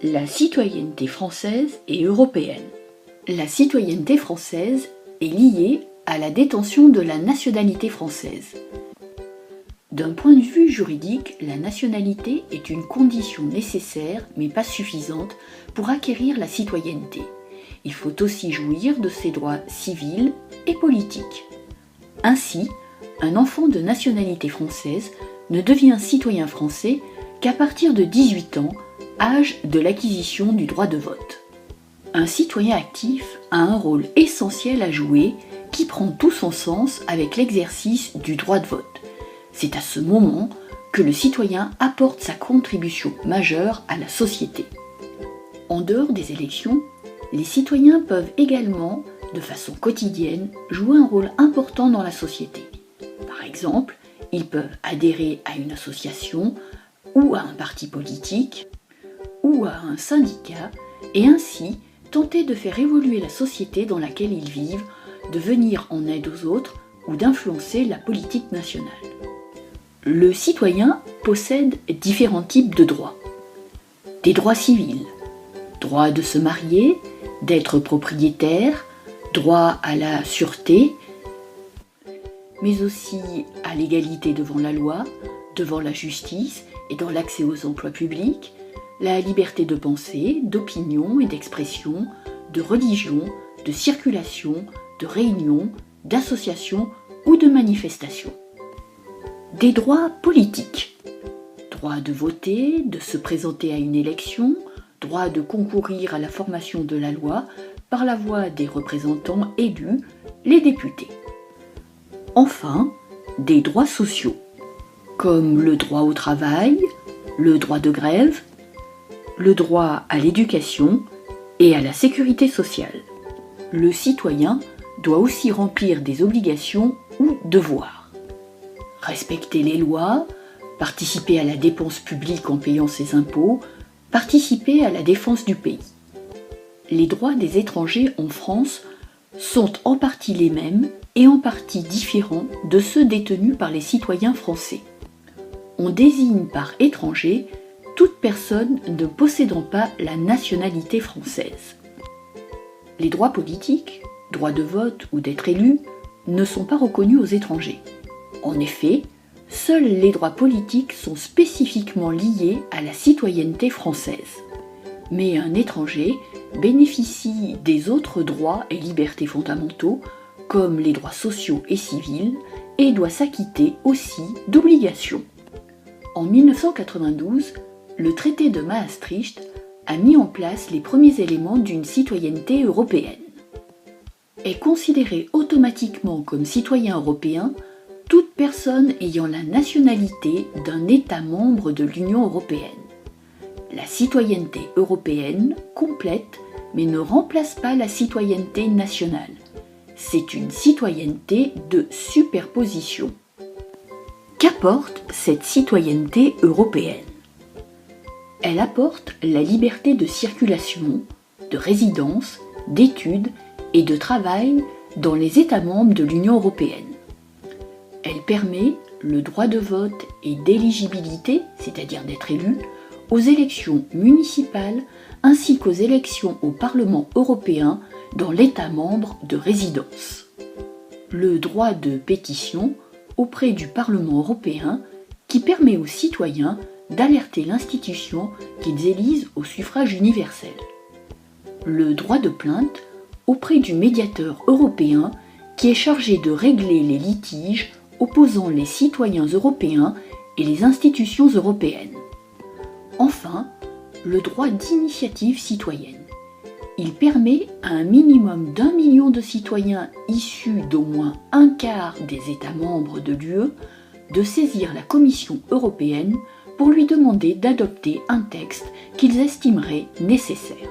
La citoyenneté française et européenne. La citoyenneté française est liée à la détention de la nationalité française. D'un point de vue juridique, la nationalité est une condition nécessaire mais pas suffisante pour acquérir la citoyenneté. Il faut aussi jouir de ses droits civils et politiques. Ainsi, un enfant de nationalité française ne devient citoyen français qu'à partir de 18 ans, âge de l'acquisition du droit de vote. Un citoyen actif a un rôle essentiel à jouer qui prend tout son sens avec l'exercice du droit de vote. C'est à ce moment que le citoyen apporte sa contribution majeure à la société. En dehors des élections, les citoyens peuvent également, de façon quotidienne, jouer un rôle important dans la société. Par exemple, ils peuvent adhérer à une association ou à un parti politique ou à un syndicat et ainsi tenter de faire évoluer la société dans laquelle ils vivent, de venir en aide aux autres ou d'influencer la politique nationale. Le citoyen possède différents types de droits. Des droits civils, droit de se marier, d'être propriétaire, droit à la sûreté, mais aussi à l'égalité devant la loi, devant la justice et dans l'accès aux emplois publics, la liberté de pensée, d'opinion et d'expression, de religion, de circulation, de réunion, d'association ou de manifestation. Des droits politiques. Droit de voter, de se présenter à une élection, droit de concourir à la formation de la loi par la voix des représentants élus, les députés. Enfin, des droits sociaux, comme le droit au travail, le droit de grève, le droit à l'éducation et à la sécurité sociale. Le citoyen doit aussi remplir des obligations ou devoirs. Respecter les lois, participer à la dépense publique en payant ses impôts, participer à la défense du pays. Les droits des étrangers en France sont en partie les mêmes et en partie différents de ceux détenus par les citoyens français. On désigne par étranger toute personne ne possédant pas la nationalité française. Les droits politiques, droit de vote ou d'être élu, ne sont pas reconnus aux étrangers. En effet, seuls les droits politiques sont spécifiquement liés à la citoyenneté française. Mais un étranger bénéficie des autres droits et libertés fondamentaux, comme les droits sociaux et civils, et doit s'acquitter aussi d'obligations. En 1992, le traité de Maastricht a mis en place les premiers éléments d'une citoyenneté européenne. Est considéré automatiquement comme citoyen européen toute personne ayant la nationalité d'un État membre de l'Union européenne. La citoyenneté européenne complète mais ne remplace pas la citoyenneté nationale. C'est une citoyenneté de superposition. Qu'apporte cette citoyenneté européenne ? Elle apporte la liberté de circulation, de résidence, d'études et de travail dans les États membres de l'Union européenne. Elle permet le droit de vote et d'éligibilité, c'est-à-dire d'être élu, aux élections municipales ainsi qu'aux élections au Parlement européen dans l'État membre de résidence. Le droit de pétition auprès du Parlement européen qui permet aux citoyens d'alerter l'institution qu'ils élisent au suffrage universel. Le droit de plainte auprès du médiateur européen qui est chargé de régler les litiges opposant les citoyens européens et les institutions européennes. Enfin, le droit d'initiative citoyenne. Il permet à un minimum d'1 million de citoyens issus d'au moins un quart des États membres de l'UE de saisir la Commission européenne pour lui demander d'adopter un texte qu'ils estimeraient nécessaire.